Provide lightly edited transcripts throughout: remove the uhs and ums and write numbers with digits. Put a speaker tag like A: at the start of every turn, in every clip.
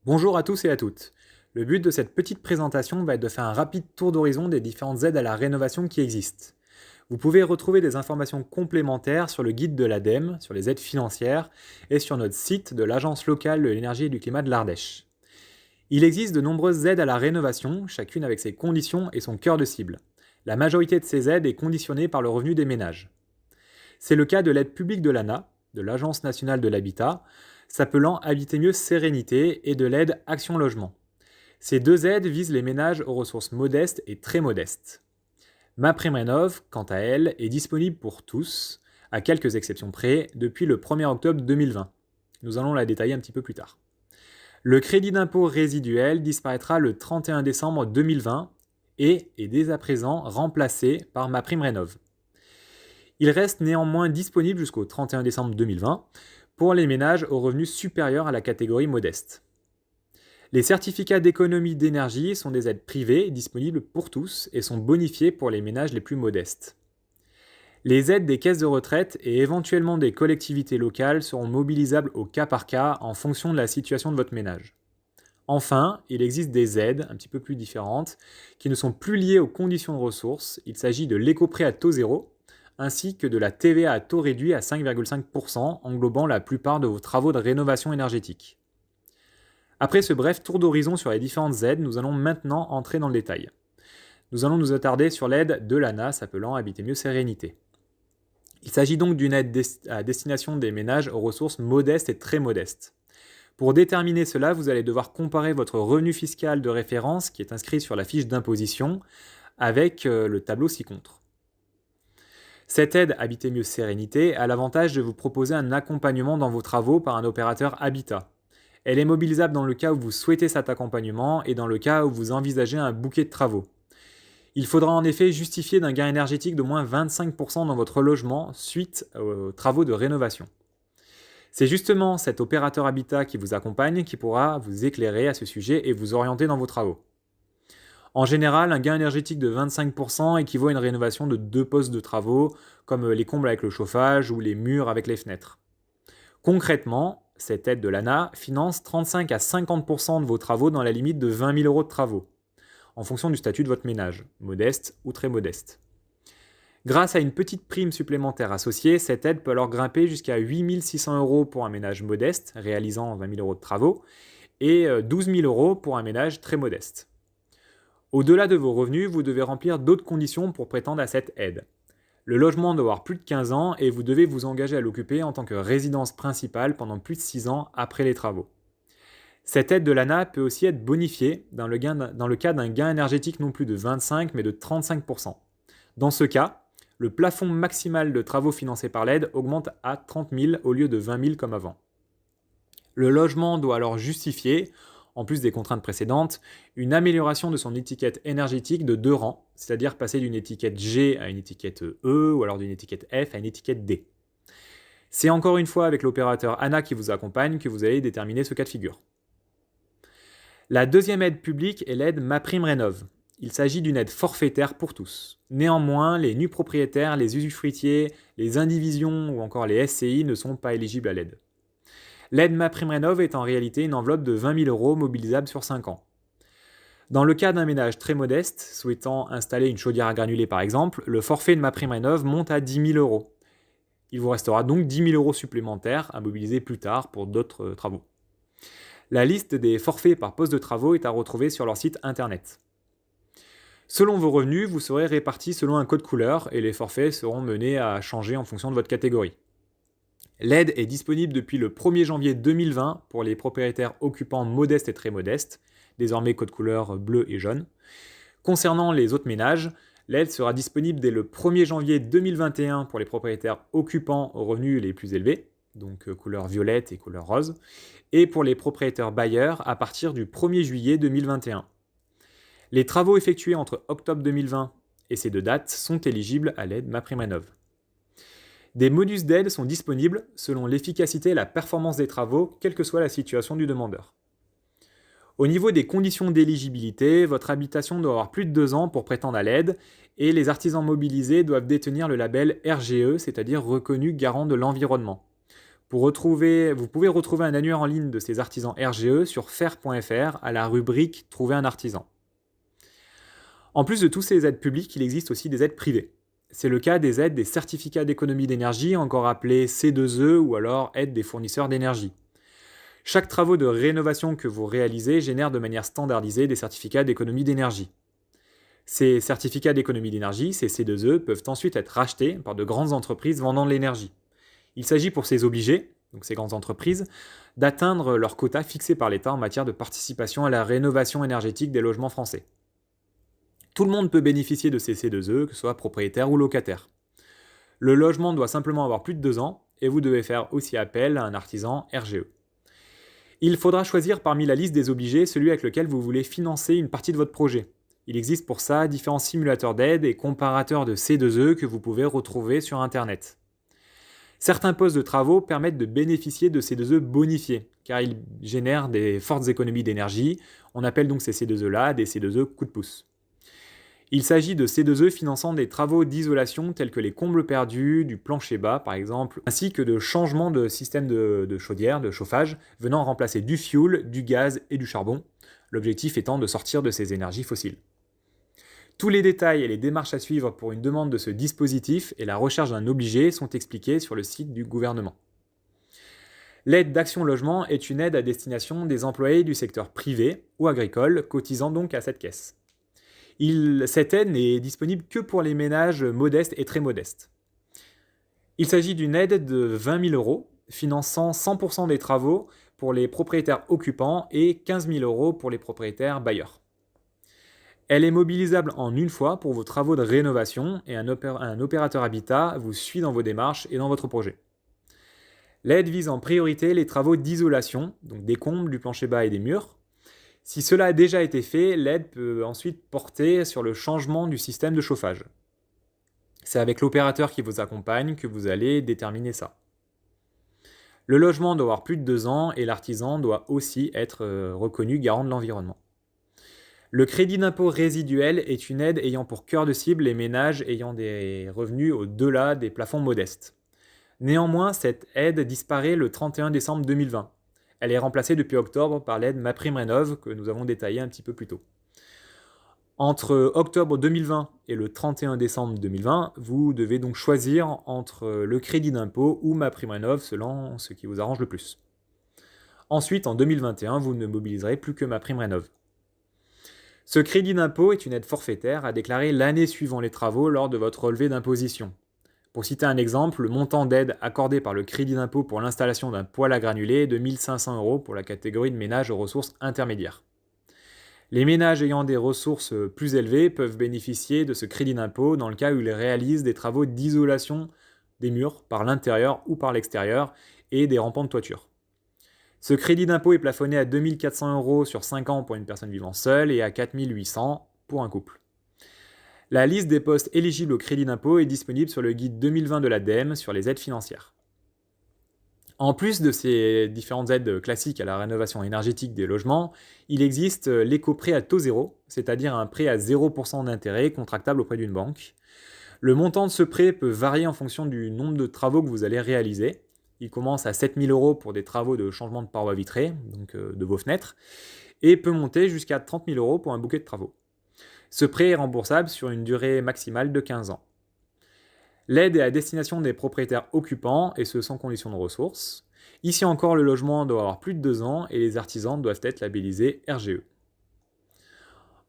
A: Bonjour à tous et à toutes. Le but de cette petite présentation va être de faire un rapide tour d'horizon des différentes aides à la rénovation qui existent. Vous pouvez retrouver des informations complémentaires sur le guide de l'ADEME, sur les aides financières, et sur notre site de l'Agence locale de l'énergie et du climat de l'Ardèche. Il existe de nombreuses aides à la rénovation, chacune avec ses conditions et son cœur de cible. La majorité de ces aides est conditionnée par le revenu des ménages. C'est le cas de l'aide publique de l'ANA, de l'Agence nationale de l'habitat, s'appelant Habiter mieux sérénité, et de l'aide Action Logement. Ces deux aides visent les ménages aux ressources modestes et très modestes. MaPrimeRénov', quant à elle, est disponible pour tous, à quelques exceptions près, depuis le 1er octobre 2020. Nous allons la détailler un petit peu plus tard. Le crédit d'impôt résiduel disparaîtra le 31 décembre 2020 et est dès à présent remplacé par MaPrimeRénov'. Il reste néanmoins disponible jusqu'au 31 décembre 2020 pour les ménages aux revenus supérieurs à la catégorie modeste. Les certificats d'économie d'énergie sont des aides privées disponibles pour tous et sont bonifiés pour les ménages les plus modestes. Les aides des caisses de retraite et éventuellement des collectivités locales seront mobilisables au cas par cas en fonction de la situation de votre ménage. Enfin, il existe des aides un petit peu plus différentes qui ne sont plus liées aux conditions de ressources. Il s'agit de l'éco-prêt à taux zéro ainsi que de la TVA à taux réduit à 5,5% englobant la plupart de vos travaux de rénovation énergétique. Après ce bref tour d'horizon sur les différentes aides, nous allons maintenant entrer dans le détail. Nous allons nous attarder sur l'aide de l'ANA s'appelant Habiter mieux sérénité. Il s'agit donc d'une aide à destination des ménages aux ressources modestes et très modestes. Pour déterminer cela, vous allez devoir comparer votre revenu fiscal de référence qui est inscrit sur la fiche d'imposition avec le tableau ci-contre. Cette aide Habiter mieux sérénité a l'avantage de vous proposer un accompagnement dans vos travaux par un opérateur habitat. Elle est mobilisable dans le cas où vous souhaitez cet accompagnement et dans le cas où vous envisagez un bouquet de travaux. Il faudra en effet justifier d'un gain énergétique d'au moins 25% dans votre logement suite aux travaux de rénovation. C'est justement cet opérateur habitat qui vous accompagne qui pourra vous éclairer à ce sujet et vous orienter dans vos travaux. En général, un gain énergétique de 25% équivaut à une rénovation de 2 postes de travaux, comme les combles avec le chauffage ou les murs avec les fenêtres. Concrètement, cette aide de l'ANA finance 35 à 50% de vos travaux dans la limite de 20 000 € de travaux, en fonction du statut de votre ménage, modeste ou très modeste. Grâce à une petite prime supplémentaire associée, cette aide peut alors grimper jusqu'à 8 600 € pour un ménage modeste, réalisant 20 000 € de travaux, et 12 000 € pour un ménage très modeste. Au-delà de vos revenus, vous devez remplir d'autres conditions pour prétendre à cette aide. Le logement doit avoir plus de 15 ans et vous devez vous engager à l'occuper en tant que résidence principale pendant plus de 6 ans après les travaux. Cette aide de l'ANA peut aussi être bonifiée dans le cas d'un gain énergétique non plus de 25 mais de 35%. Dans ce cas, le plafond maximal de travaux financés par l'aide augmente à 30 000 au lieu de 20 000 comme avant. Le logement doit alors justifier, en plus des contraintes précédentes, une amélioration de son étiquette énergétique de 2 rangs, c'est-à-dire passer d'une étiquette G à une étiquette E ou alors d'une étiquette F à une étiquette D. C'est encore une fois avec l'opérateur ANA qui vous accompagne que vous allez déterminer ce cas de figure. La deuxième aide publique est l'aide MaPrimeRénov'. Il s'agit d'une aide forfaitaire pour tous. Néanmoins, les nus propriétaires, les usufruitiers, les indivisions ou encore les SCI ne sont pas éligibles à l'aide. L'aide MaPrimeRénov' est en réalité une enveloppe de 20 000 € mobilisable sur 5 ans. Dans le cas d'un ménage très modeste, souhaitant installer une chaudière à granulés par exemple, le forfait de MaPrimeRénov' monte à 10 000 €. Il vous restera donc 10 000 € supplémentaires à mobiliser plus tard pour d'autres travaux. La liste des forfaits par poste de travaux est à retrouver sur leur site internet. Selon vos revenus, vous serez répartis selon un code couleur et les forfaits seront menés à changer en fonction de votre catégorie. L'aide est disponible depuis le 1er janvier 2020 pour les propriétaires occupants modestes et très modestes, désormais code couleur bleu et jaune. Concernant les autres ménages, l'aide sera disponible dès le 1er janvier 2021 pour les propriétaires occupants aux revenus les plus élevés, donc couleur violette et couleur rose, et pour les propriétaires bailleurs à partir du 1er juillet 2021. Les travaux effectués entre octobre 2020 et ces deux dates sont éligibles à l'aide MaPrimeRénov'. Des modus d'aide sont disponibles selon l'efficacité et la performance des travaux, quelle que soit la situation du demandeur. Au niveau des conditions d'éligibilité, votre habitation doit avoir plus de 2 ans pour prétendre à l'aide et les artisans mobilisés doivent détenir le label RGE, c'est-à-dire reconnu garant de l'environnement. Vous pouvez retrouver un annuaire en ligne de ces artisans RGE sur fer.fr à la rubrique Trouver un artisan. En plus de tous ces aides publiques, il existe aussi des aides privées. C'est le cas des aides des certificats d'économie d'énergie, encore appelés C2E ou alors aides des fournisseurs d'énergie. Chaque travaux de rénovation que vous réalisez génère de manière standardisée des certificats d'économie d'énergie. Ces certificats d'économie d'énergie, ces C2E, peuvent ensuite être rachetés par de grandes entreprises vendant de l'énergie. Il s'agit pour ces obligés, donc ces grandes entreprises, d'atteindre leur quota fixé par l'État en matière de participation à la rénovation énergétique des logements français. Tout le monde peut bénéficier de ces C2E, que ce soit propriétaire ou locataire. Le logement doit simplement avoir plus de 2 ans et vous devez faire aussi appel à un artisan RGE. Il faudra choisir parmi la liste des obligés celui avec lequel vous voulez financer une partie de votre projet. Il existe pour ça différents simulateurs d'aide et comparateurs de C2E que vous pouvez retrouver sur Internet. Certains postes de travaux permettent de bénéficier de C2E bonifiés, car ils génèrent des fortes économies d'énergie. On appelle donc ces C2E-là des C2E coup de pouce. Il s'agit de C2E finançant des travaux d'isolation tels que les combles perdus, du plancher bas par exemple, ainsi que de changements de système de chaudière, de chauffage, venant remplacer du fioul, du gaz et du charbon, l'objectif étant de sortir de ces énergies fossiles. Tous les détails et les démarches à suivre pour une demande de ce dispositif et la recherche d'un obligé sont expliqués sur le site du gouvernement. L'aide d'Action Logement est une aide à destination des employés du secteur privé ou agricole, cotisant donc à cette caisse. Cette aide n'est disponible que pour les ménages modestes et très modestes. Il s'agit d'une aide de 20 000 euros, finançant 100% des travaux pour les propriétaires occupants et 15 000 euros pour les propriétaires bailleurs. Elle est mobilisable en une fois pour vos travaux de rénovation et un opérateur habitat vous suit dans vos démarches et dans votre projet. L'aide vise en priorité les travaux d'isolation, donc des combles, du plancher bas et des murs. Si cela a déjà été fait, l'aide peut ensuite porter sur le changement du système de chauffage. C'est avec l'opérateur qui vous accompagne que vous allez déterminer ça. Le logement doit avoir plus de 2 ans et l'artisan doit aussi être reconnu garant de l'environnement. Le crédit d'impôt résiduel est une aide ayant pour cœur de cible les ménages ayant des revenus au-delà des plafonds modestes. Néanmoins, cette aide disparaît le 31 décembre 2020. Elle est remplacée depuis octobre par l'aide MaPrimeRénov' que nous avons détaillée un petit peu plus tôt. Entre octobre 2020 et le 31 décembre 2020, vous devez donc choisir entre le crédit d'impôt ou MaPrimeRénov' selon ce qui vous arrange le plus. Ensuite, en 2021, vous ne mobiliserez plus que MaPrimeRénov'. Ce crédit d'impôt est une aide forfaitaire à déclarer l'année suivant les travaux lors de votre relevé d'imposition. Pour citer un exemple, le montant d'aide accordé par le crédit d'impôt pour l'installation d'un poêle à granulés est de 1 500 € pour la catégorie de ménages aux ressources intermédiaires. Les ménages ayant des ressources plus élevées peuvent bénéficier de ce crédit d'impôt dans le cas où ils réalisent des travaux d'isolation des murs par l'intérieur ou par l'extérieur et des rampants de toiture. Ce crédit d'impôt est plafonné à 2 400 € sur 5 ans pour une personne vivant seule et à 4 800 € pour un couple. La liste des postes éligibles au crédit d'impôt est disponible sur le guide 2020 de l'ADEME sur les aides financières. En plus de ces différentes aides classiques à la rénovation énergétique des logements, il existe l'éco-prêt à taux zéro, c'est-à-dire un prêt à 0% d'intérêt contractable auprès d'une banque. Le montant de ce prêt peut varier en fonction du nombre de travaux que vous allez réaliser. Il commence à 7 000 € pour des travaux de changement de parois vitrées, donc de vos fenêtres, et peut monter jusqu'à 30 000 € pour un bouquet de travaux. Ce prêt est remboursable sur une durée maximale de 15 ans. L'aide est à destination des propriétaires occupants, et ce sans condition de ressources. Ici encore, le logement doit avoir plus de 2 ans et les artisans doivent être labellisés RGE.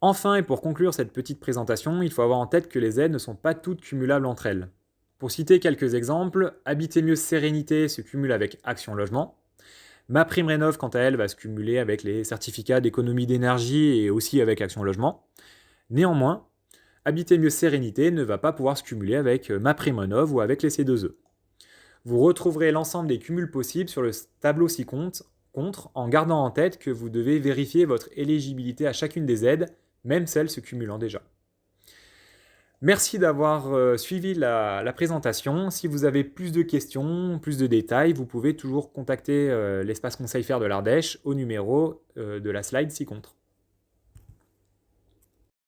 A: Enfin, et pour conclure cette petite présentation, il faut avoir en tête que les aides ne sont pas toutes cumulables entre elles. Pour citer quelques exemples, Habiter mieux sérénité se cumule avec Action Logement. MaPrimeRénov', quant à elle, va se cumuler avec les certificats d'économie d'énergie et aussi avec Action Logement. Néanmoins, Habiter mieux sérénité ne va pas pouvoir se cumuler avec MaPrimeRénov' ou avec les C2E. Vous retrouverez l'ensemble des cumuls possibles sur le tableau ci-contre en gardant en tête que vous devez vérifier votre éligibilité à chacune des aides, même celles se cumulant déjà. Merci d'avoir suivi la présentation. Si vous avez plus de questions, plus de détails, vous pouvez toujours contacter l'espace conseil faire de l'Ardèche au numéro de la slide ci-contre.